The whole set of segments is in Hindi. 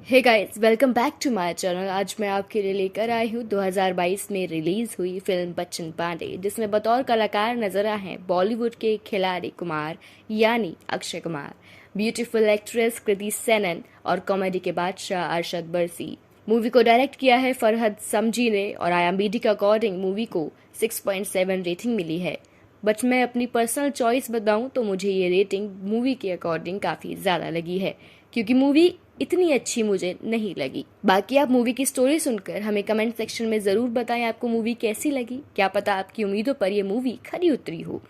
Hey guys, welcome back to my channel. आज मैं आपके लिए लेकर आई हूँ 2022 में रिलीज हुई फिल्म बच्चन पांडे, जिसमें बतौर कलाकार नजर आए हैं बॉलीवुड के खिलाड़ी कुमार यानी अक्षय कुमार, ब्यूटीफुल एक्ट्रेस कृति सेनन और कॉमेडी के बादशाह अरशद बरसी। मूवी को डायरेक्ट किया है फरहद समजी ने और IMDb के अकॉर्डिंग मूवी को 6.7 रेटिंग मिली है। बट मैं अपनी पर्सनल चॉइस बताऊं तो मुझे ये रेटिंग मूवी के अकॉर्डिंग काफ़ी ज़्यादा लगी है, क्योंकि मूवी इतनी अच्छी मुझे नहीं लगी। बाकी आप मूवी की स्टोरी सुनकर हमें कमेंट सेक्शन में ज़रूर बताएं आपको मूवी कैसी लगी। क्या पता आपकी उम्मीदों पर यह मूवी खरी उतरी हो।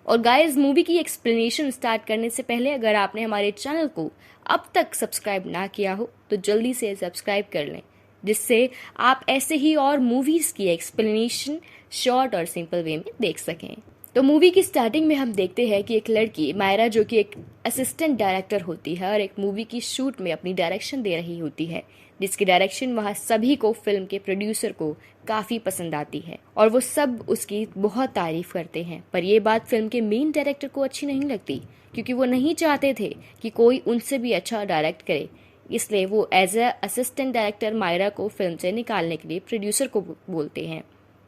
और गाइस, मूवी की एक्सप्लेनेशन स्टार्ट करने से पहले अगर आपने हमारे चैनल को अब तक सब्सक्राइब ना किया हो तो जल्दी से सब्सक्राइब कर लें, जिससे आप ऐसे ही और मूवीज़ की एक्सप्लेनेशन शॉर्ट और सिंपल वे में देख सकें। तो मूवी की स्टार्टिंग में हम देखते हैं कि एक लड़की मायरा, जो कि एक असिस्टेंट डायरेक्टर होती है और एक मूवी की शूट में अपनी डायरेक्शन दे रही होती है, जिसकी डायरेक्शन वहाँ सभी को, फिल्म के प्रोड्यूसर को काफ़ी पसंद आती है और वो सब उसकी बहुत तारीफ करते हैं। पर ये बात फिल्म के मेन डायरेक्टर को अच्छी नहीं लगती, क्योंकि वो नहीं चाहते थे कि कोई उनसे भी अच्छा डायरेक्ट करे। इसलिए वो as a assistant director Myra को फिल्म से निकालने के लिए प्रोड्यूसर को बोलते हैं।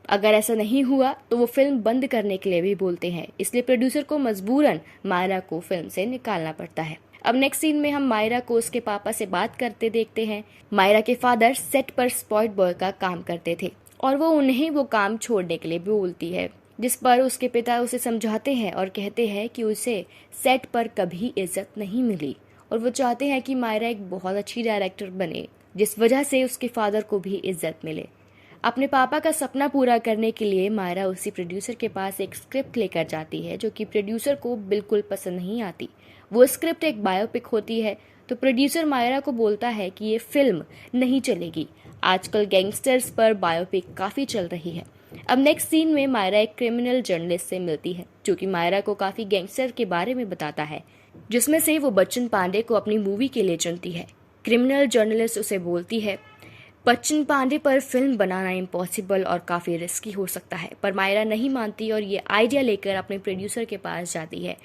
अगर ऐसा नहीं हुआ तो वो फिल्म बंद करने के लिए भी बोलते हैं। इसलिए प्रोड्यूसर को मजबूरन मायरा को फिल्म से निकालना पड़ता है। अब नेक्स्ट सीन में हम मायरा को उसके पापा से बात करते देखते हैं। मायरा के फादर सेट पर स्पॉट बॉय का काम करते थे और वो उन्हें वो काम छोड़ने के लिए बोलती है, जिस पर उसके पिता उसे समझाते हैं और कहते हैं कि उसे सेट पर कभी इज्जत नहीं मिली और वो चाहते हैं कि मायरा एक बहुत अच्छी डायरेक्टर बने, जिस वजह से उसके फादर को भी इज्जत मिले। अपने पापा का सपना पूरा करने के लिए मायरा उसी प्रोड्यूसर के पास एक स्क्रिप्ट लेकर जाती है, जो कि प्रोड्यूसर को बिल्कुल पसंद नहीं आती। वो स्क्रिप्ट एक बायोपिक होती है, तो प्रोड्यूसर मायरा को बोलता है कि ये फिल्म नहीं चलेगी। आजकल गैंगस्टर्स पर बायोपिक काफ़ी चल रही है। अब नेक्स्ट सीन में मायरा एक क्रिमिनल जर्नलिस्ट से मिलती है, जो कि मायरा को काफ़ी गैंगस्टर के बारे में बताता है, जिसमें से वो बच्चन पांडे को अपनी मूवी के लिए चुनती है। क्रिमिनल जर्नलिस्ट उसे बोलती है बच्चन पांडे पर फिल्म बनाना इम्पॉसिबल और काफ़ी रिस्की हो सकता है, पर मायरा नहीं मानती और ये आइडिया लेकर अपने प्रोड्यूसर के पास जाती है।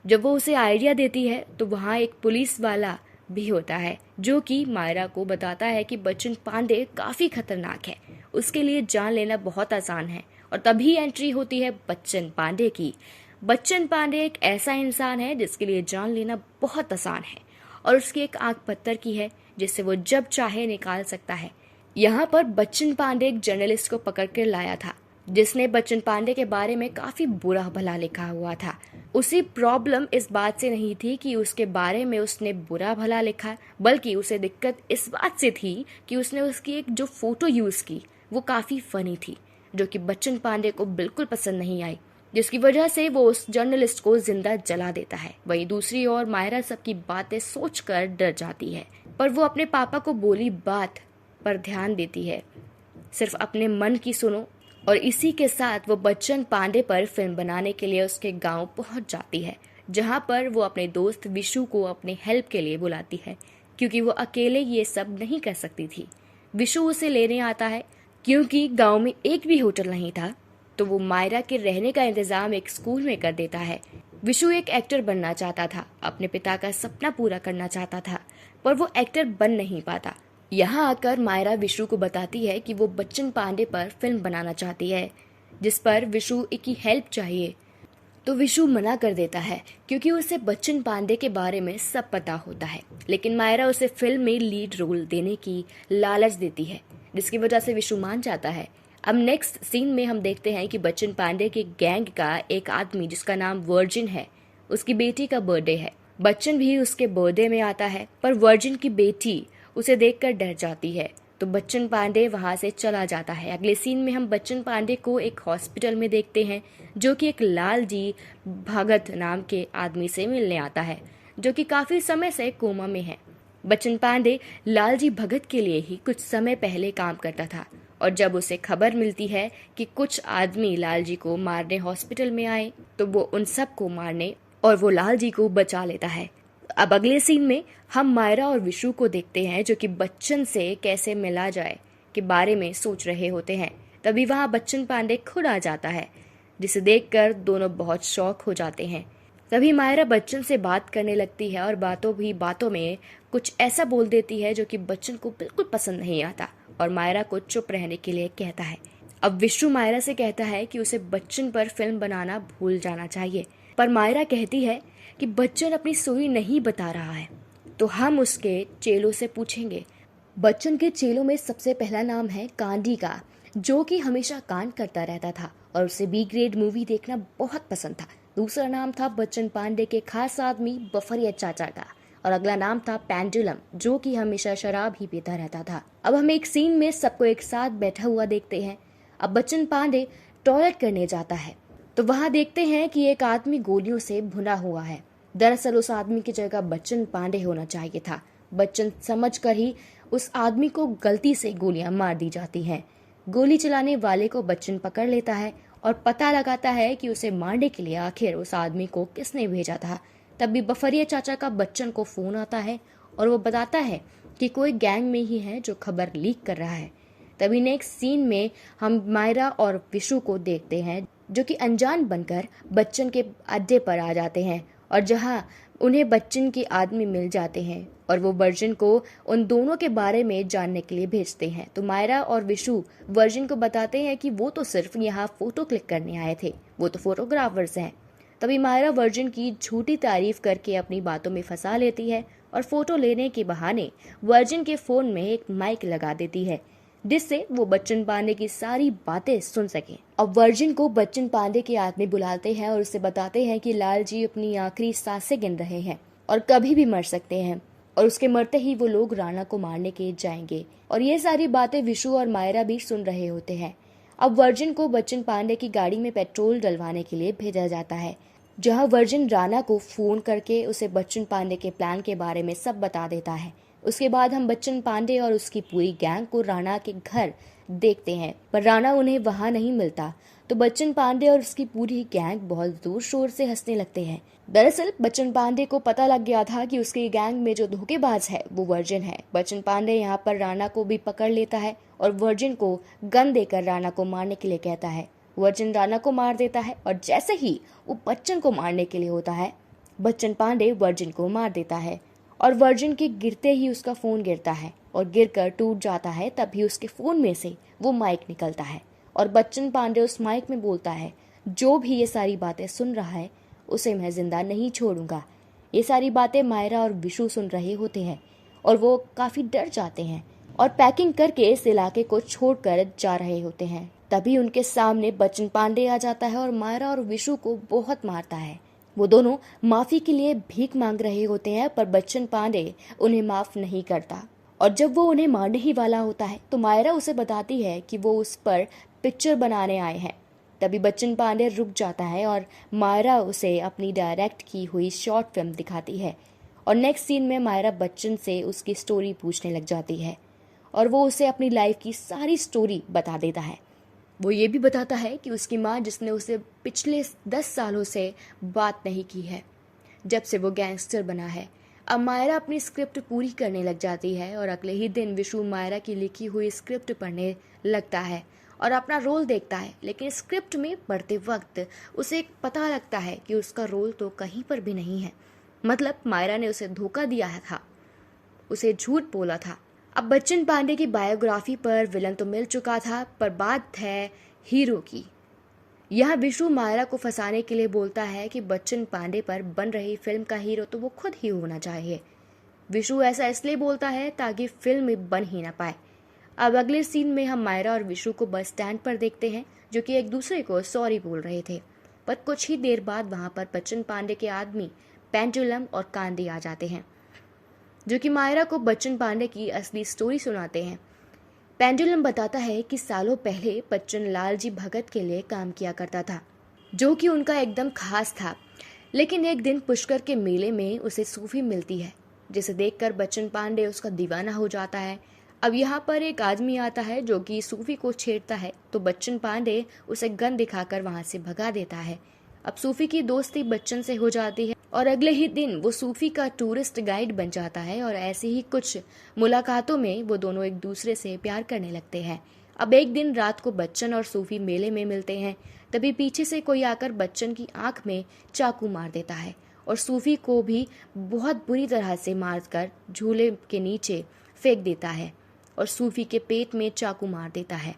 जब वो उसे आइडिया देती है तो वहाँ एक पुलिस वाला भी होता है, जो कि मायरा को बताता है कि बच्चन पांडे काफ़ी खतरनाक है, उसके लिए जान लेना बहुत आसान है। और तभी एंट्री होती है बच्चन पांडे की। बच्चन पांडे एक ऐसा इंसान है जिसके लिए जान लेना बहुत आसान है और उसकी एक आंख पत्थर की है, जिससे वो जब चाहे निकाल सकता है। यहाँ पर बच्चन पांडे एक जर्नलिस्ट को पकड़ कर लाया था, जिसने बच्चन पांडे के बारे में काफी बुरा भला लिखा हुआ था। उसे प्रॉब्लम इस बात से नहीं थी कि उसके बारे में उसने बुरा भला लिखा, बल्कि उसे दिक्कत इस बात से थी कि उसने उसकी एक जो फोटो यूज की वो काफी फनी थी, जो कि बच्चन पांडे को बिल्कुल पसंद नहीं आई, जिसकी वजह से वो उस जर्नलिस्ट को जिंदा जला देता है। वहीं दूसरी ओर मायरा सबकी बातें सोचकर डर जाती है, पर वो अपने पापा को बोली बात पर ध्यान देती है, सिर्फ अपने मन की सुनो। और इसी के साथ वो बच्चन पांडे पर फिल्म बनाने के लिए उसके गांव पहुंच जाती है, जहां पर वो अपने दोस्त विशु को अपने हेल्प के लिए बुलाती है, क्योंकि वो अकेले ये सब नहीं कर सकती थी। विशु उसे लेने आता है, क्योंकि गांव में एक भी होटल नहीं था, तो वो मायरा के रहने का इंतजाम एक स्कूल में कर देता है। विशु एक एक्टर बनना चाहता था, अपने पिता का सपना पूरा करना चाहता था, पर वो एक्टर बन नहीं पाता। यहाँ आकर मायरा विशु को बताती है कि वो बच्चन पांडे पर फिल्म बनाना चाहती है, जिस पर विशु की हेल्प चाहिए। तो विशु मना कर देता है, क्योंकि उसे बच्चन पांडे के बारे में सब पता होता है। लेकिन मायरा उसे फिल्म में लीड रोल देने की लालच देती है, जिसकी वजह से विशु मान जाता है। अब नेक्स्ट सीन में हम देखते हैं कि बच्चन पांडे के गैंग का एक आदमी, जिसका नाम वर्जिन है, उसकी बेटी का बर्थडे है। बच्चन भी उसके बर्थडे में आता है, पर वर्जिन की बेटी उसे देखकर डर जाती है, तो बच्चन पांडे वहां से चला जाता है। अगले सीन में हम बच्चन पांडे को एक हॉस्पिटल में देखते हैं, जो कि एक लालजी भगत नाम के आदमी से मिलने आता है, जो कि काफी समय से कोमा में है। बच्चन पांडे लालजी भगत के लिए ही कुछ समय पहले काम करता था, और जब उसे खबर मिलती है कि कुछ आदमी लालजी को मारने हॉस्पिटल में आए, तो वो उन सब को मारने और वो लालजी को बचा लेता है। अब अगले सीन में हम मायरा और विशु को देखते हैं, जो कि बच्चन से कैसे मिला जाए के बारे में सोच रहे होते हैं। तभी वहां बच्चन पांडे खुद आ जाता है, जिसे देखकर दोनों बहुत शॉक हो जाते हैं। तभी मायरा बच्चन से बात करने लगती है और बातों में कुछ ऐसा बोल देती है जो कि बच्चन को बिल्कुल पसंद नहीं आता और मायरा को चुप रहने के लिए कहता है। अब विष्णु मायरा से कहता है कि उसे बच्चन पर फिल्म बनाना भूल जाना चाहिए, पर मायरा कहती है कि बच्चन अपनी स्टोरी नहीं बता रहा है तो हम उसके चेलों से पूछेंगे। बच्चन के चेलों में सबसे पहला नाम है कांडी का, जो कि हमेशा कांड करता रहता था और उसे बी ग्रेड मूवी देखना बहुत पसंद था। दूसरा नाम था बच्चन पांडे के खास आदमी बफरिया चाचा का और अगला नाम था पेंडुलम, जो कि हमेशा शराब ही पीता रहता था। अब हम एक सीन में सबको एक साथ बैठा हुआ देखते हैं। अब बच्चन पांडे टॉयलेट करने जाता है तो वहां देखते हैं कि एक आदमी गोलियों से भुना हुआ है। दरअसल उस आदमी की जगह बच्चन पांडे होना चाहिए था। बच्चन समझकर ही उस आदमी को गलती से गोलियां मार दी जाती हैं। गोली चलाने वाले को बच्चन पकड़ लेता है और पता लगाता है कि उसे मारने के लिए आखिर उस आदमी को किसने भेजा था। तब भी बफरिया चाचा का बच्चन को फोन आता है और वो बताता है कि कोई गैंग में ही है जो खबर लीक कर रहा है। तभी नेक्स्ट सीन में हम मायरा और विशु को देखते हैं जो कि अनजान बनकर बच्चन के अड्डे पर आ जाते हैं और जहां उन्हें बच्चन के आदमी मिल जाते हैं और वो वर्जिन को उन दोनों के बारे में जानने के लिए भेजते हैं। तो मायरा और विशु वर्जिन को बताते हैं कि वो तो सिर्फ यहाँ फोटो क्लिक करने आए थे, वो तो फोटोग्राफर्स हैं। तभी मायरा वर्जिन की झूठी तारीफ करके अपनी बातों में फंसा लेती है और फोटो लेने के बहाने वर्जिन के फोन में एक माइक लगा देती है जिससे वो बच्चन पांडे की सारी बातें सुन सके। अब वर्जिन को बच्चन पांडे के आदमी बुलाते हैं और उसे बताते हैं कि लाल जी अपनी आखिरी सांसें गिन रहे हैं और कभी भी मर सकते हैं और उसके मरते ही वो लोग राणा को मारने के जाएंगे। और ये सारी बातें विशु और मायरा भी सुन रहे होते हैं। अब वर्जिन को बच्चन पांडे की गाड़ी में पेट्रोल डलवाने के लिए भेजा जाता है, जहां वर्जिन राणा को फोन करके उसे बच्चन पांडे के प्लान के बारे में सब बता देता है। उसके बाद हम बच्चन पांडे और उसकी पूरी गैंग को राणा के घर देखते हैं, पर राणा उन्हें वहां नहीं मिलता। तो बच्चन पांडे और उसकी पूरी गैंग बहुत जोर शोर से हंसने लगते हैं। दरअसल बच्चन पांडे को पता लग गया था कि उसकी गैंग में जो धोखेबाज है वो वर्जिन है। बच्चन पांडे यहाँ पर राणा को भी पकड़ लेता है और वर्जिन को गन देकर राणा को मारने के लिए कहता है। वर्जिन राणा को मार देता है और जैसे ही वो बच्चन को मारने के लिए होता है, बच्चन पांडे वर्जिन को मार देता है और वर्जिन के गिरते ही उसका फोन गिरता है और गिरकर टूट जाता है। तभी उसके फोन में से वो माइक निकलता है और बच्चन पांडे उस माइक में बोलता है, जो भी ये सारी बातें सुन रहा है उसे मैं जिंदा नहीं छोड़ूंगा। ये सारी बातें मायरा और विशु सुन रहे होते हैं और वो काफी डर जाते हैं और पैकिंग करके इस इलाके को छोड़कर जा रहे होते हैं। तभी उनके सामने बच्चन पांडे आ जाता है और मायरा और विशु को बहुत मारता है। वो दोनों माफी के लिए भीख मांग रहे होते हैं, पर बच्चन पांडे उन्हें माफ नहीं करता और जब वो उन्हें मारने ही वाला होता है तो मायरा उसे बताती है कि वो उस पर पिक्चर बनाने आए हैं। तभी बच्चन पांडे रुक जाता है और मायरा उसे अपनी डायरेक्ट की हुई शॉर्ट फिल्म दिखाती है और नेक्स्ट सीन में मायरा बच्चन से उसकी स्टोरी पूछने लग जाती है और वो उसे अपनी लाइफ की सारी स्टोरी बता देता है। वो ये भी बताता है कि उसकी माँ, जिसने उसे पिछले 10 सालों से बात नहीं की है जब से वो गैंगस्टर बना है। अब मायरा अपनी स्क्रिप्ट पूरी करने लग जाती है और अगले ही दिन विशु मायरा की लिखी हुई स्क्रिप्ट पढ़ने लगता है और अपना रोल देखता है, लेकिन स्क्रिप्ट में पढ़ते वक्त उसे पता लगता है कि उसका रोल तो कहीं पर भी नहीं है। मतलब मायरा ने उसे धोखा दिया था, उसे झूठ बोला था। अब बच्चन पांडे की बायोग्राफी पर विलन तो मिल चुका था, पर बात है हीरो की। यहाँ विशु मायरा को फंसाने के लिए बोलता है कि बच्चन पांडे पर बन रही फिल्म का हीरो तो वो खुद ही होना चाहिए। विशु ऐसा इसलिए बोलता है ताकि फिल्म बन ही ना पाए। अब अगले सीन में हम मायरा और विशु को बस स्टैंड पर देखते हैं, जो कि एक दूसरे को सॉरी बोल रहे थे। पर कुछ ही देर बाद वहां पर बच्चन पांडे के आदमी पेंडुलम और कांडी आ जाते हैं, जो कि मायरा को बच्चन पांडे की असली स्टोरी सुनाते हैं। पेंडुलम बताता है कि सालों पहले बच्चन लालजी भगत के लिए काम किया करता था, जो कि उनका एकदम खास था। लेकिन एक दिन पुष्कर के मेले में उसे सूफी मिलती है, जिसे देखकर बच्चन पांडे उसका दीवाना हो जाता है। अब यहाँ पर एक आदमी आता है जो कि सूफी को छेड़ता है, तो बच्चन पांडे उसे गन दिखाकर वहां से भगा देता है। अब सूफी की दोस्ती बच्चन से हो जाती है और अगले ही दिन वो सूफी का टूरिस्ट गाइड बन जाता है और ऐसे ही कुछ मुलाकातों में वो दोनों एक दूसरे से प्यार करने लगते हैं। अब एक दिन रात को बच्चन और सूफी मेले में मिलते हैं, तभी पीछे से कोई आकर बच्चन की आंख में चाकू मार देता है और सूफी को भी बहुत बुरी तरह से मारकर झूले के नीचे फेंक देता है और सूफी के पेट में चाकू मार देता है।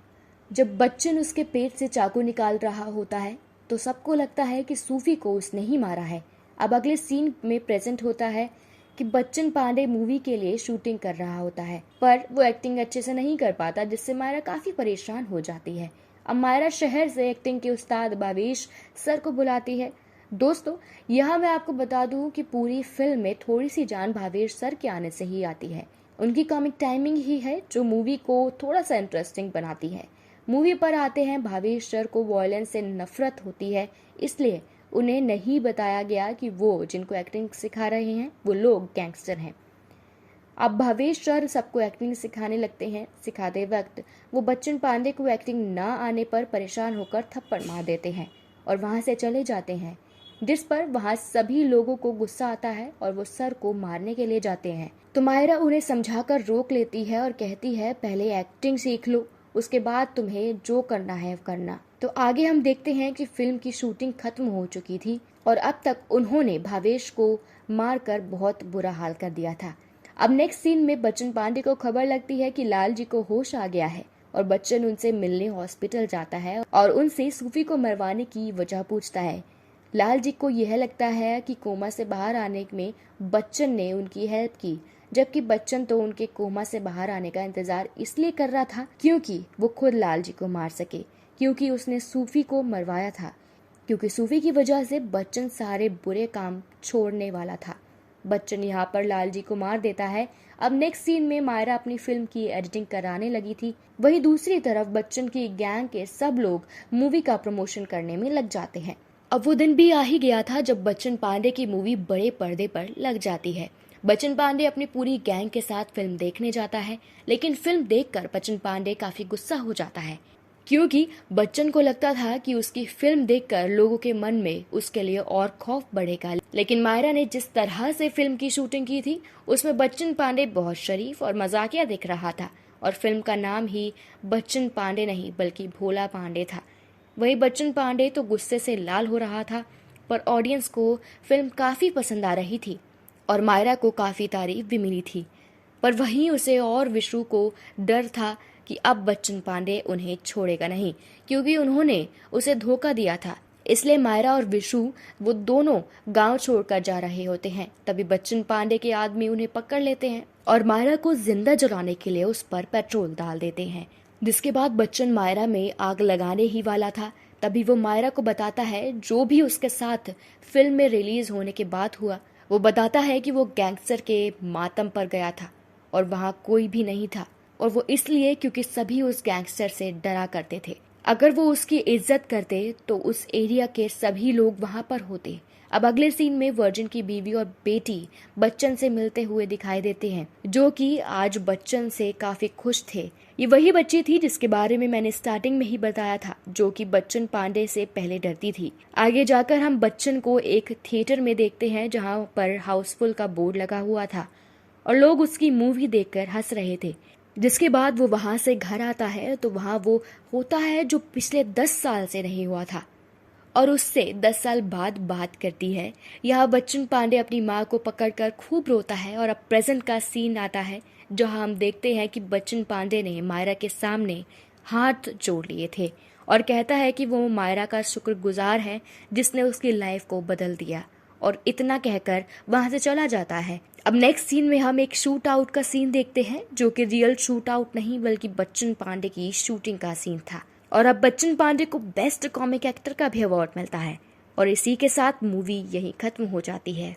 जब बच्चन उसके पेट से चाकू निकाल रहा होता है तो सबको लगता है कि सूफी को उसने ही मारा है। अब अगले सीन में प्रेजेंट होता है कि बच्चन पांडे मूवी के लिए शूटिंग कर रहा होता है, पर वो एक्टिंग अच्छे से नहीं कर पाता, जिससे मायरा काफी परेशान हो जाती है। अब मायरा शहर से एक्टिंग के उस्ताद भावेश सर को बुलाती है। दोस्तों, यहाँ मैं आपको बता दूं कि पूरी फिल्म में थोड़ी सी जान भावेश सर के आने से ही आती है। उनकी कॉमिक टाइमिंग ही है जो मूवी को थोड़ा सा इंटरेस्टिंग बनाती है। मूवी पर आते हैं, भावेश सर को वॉयलेंस से नफरत होती है, इसलिए उन्हें नहीं बताया गया कि वो जिनको एक्टिंग सिखा रहे हैं वो लोग गैंगस्टर हैं। अब भावेश सर सबको एक्टिंग सिखाने लगते हैं। सिखाते वक्त वो बच्चन पांडे को एक्टिंग ना आने पर परेशान होकर थप्पड़ मार देते हैं और वहां से चले जाते हैं, जिस पर वहां सभी लोगों को गुस्सा आता है और वो सर को मारने के लिए जाते हैं। तो मायरा उन्हें समझाकर रोक लेती है और कहती है, पहले एक्टिंग सीख लो, उसके बाद तुम्हें जो करना है करना। तो आगे हम देखते हैं कि फिल्म की शूटिंग खत्म हो चुकी थी और अब तक उन्होंने भावेश को मारकर बहुत बुरा हाल कर दिया था। अब नेक्स्ट सीन में बच्चन पांडे को खबर लगती है कि लाल जी को होश आ गया है और बच्चन उनसे मिलने हॉस्पिटल जाता है और उनसे सूफी को मरवाने की वजह पूछता है। लाल जी को यह लगता है कि कोमा से बाहर आने में बच्चन ने उनकी हेल्प की, जबकि बच्चन तो उनके कोमा से बाहर आने का इंतजार इसलिए कर रहा था क्योंकि वो खुद लाल जी को मार सके, क्योंकि उसने सूफी को मरवाया था, क्योंकि सूफी की वजह से बच्चन सारे बुरे काम छोड़ने वाला था। बच्चन यहाँ पर लाल जी को मार देता है। अब नेक्स्ट सीन में मायरा अपनी फिल्म की एडिटिंग कराने लगी थी, वहीं दूसरी तरफ बच्चन की गैंग के सब लोग मूवी का प्रमोशन करने में लग जाते हैं। अब वो दिन भी आ ही गया था जब बच्चन पांडे की मूवी बड़े पर्दे पर लग जाती है। बच्चन पांडे अपनी पूरी गैंग के साथ फिल्म देखने जाता है, लेकिन फिल्म देखकर बच्चन पांडे काफी गुस्सा हो जाता है, क्योंकि बच्चन को लगता था कि उसकी फिल्म देखकर लोगों के मन में उसके लिए और खौफ बढ़ेगा। लेकिन मायरा ने जिस तरह से फिल्म की शूटिंग की थी उसमें बच्चन पांडे बहुत शरीफ और मजाकिया दिख रहा था और फिल्म का नाम ही बच्चन पांडे नहीं बल्कि भोला पांडे था। वही बच्चन पांडे तो गुस्से से लाल हो रहा था, पर ऑडियंस को फिल्म काफी पसंद आ रही थी और मायरा को काफी तारीफ भी मिली थी। पर वहीं उसे और विशु को डर था कि अब बच्चन पांडे उन्हें छोड़ेगा नहीं, क्योंकि उन्होंने उसे धोखा दिया था। इसलिए मायरा और विशु वो दोनों गांव छोड़कर जा रहे होते हैं। तभी बच्चन पांडे के आदमी उन्हें पकड़ लेते हैं और मायरा को जिंदा जलाने के लिए उस पर पेट्रोल डाल देते हैं, जिसके बाद बच्चन मायरा में आग लगाने ही वाला था। तभी वो मायरा को बताता है जो भी उसके साथ फिल्म में रिलीज होने के बाद हुआ। वो बताता है कि वो गैंगस्टर के मातम पर गया था और वहाँ कोई भी नहीं था, और वो इसलिए क्योंकि सभी उस गैंगस्टर से डरा करते थे। अगर वो उसकी इज्जत करते तो उस एरिया के सभी लोग वहाँ पर होते। अब अगले सीन में वर्जिन की बीवी और बेटी बच्चन से मिलते हुए दिखाई देते हैं, जो कि आज बच्चन से काफी खुश थे। ये वही बच्ची थी जिसके बारे में मैंने स्टार्टिंग में ही बताया था, जो कि बच्चन पांडे से पहले डरती थी। आगे जाकर हम बच्चन को एक थिएटर में देखते हैं जहाँ पर हाउसफुल का बोर्ड लगा हुआ था और लोग उसकी मूवी देखकर हंस रहे थे। जिसके बाद वो वहां से घर आता है तो वहां वो होता है जो पिछले 10 साल से नहीं हुआ था और उससे 10 साल बाद बात करती है। यहाँ बच्चन पांडे अपनी माँ को पकड़कर खूब रोता है और अब प्रेजेंट का सीन आता है जहाँ हम देखते हैं कि बच्चन पांडे ने मायरा के सामने हाथ जोड़ लिए थे और कहता है कि वो मायरा का शुक्रगुजार है जिसने उसकी लाइफ को बदल दिया, और इतना कहकर वहां से चला जाता है। अब नेक्स्ट सीन में हम एक शूट आउट का सीन देखते हैं, जो कि रियल शूट आउट नहीं बल्कि बच्चन पांडे की शूटिंग का सीन था, और अब बच्चन पांडे को बेस्ट कॉमिक एक्टर का भी अवार्ड मिलता है। और इसी के साथ मूवी यहीं खत्म हो जाती है।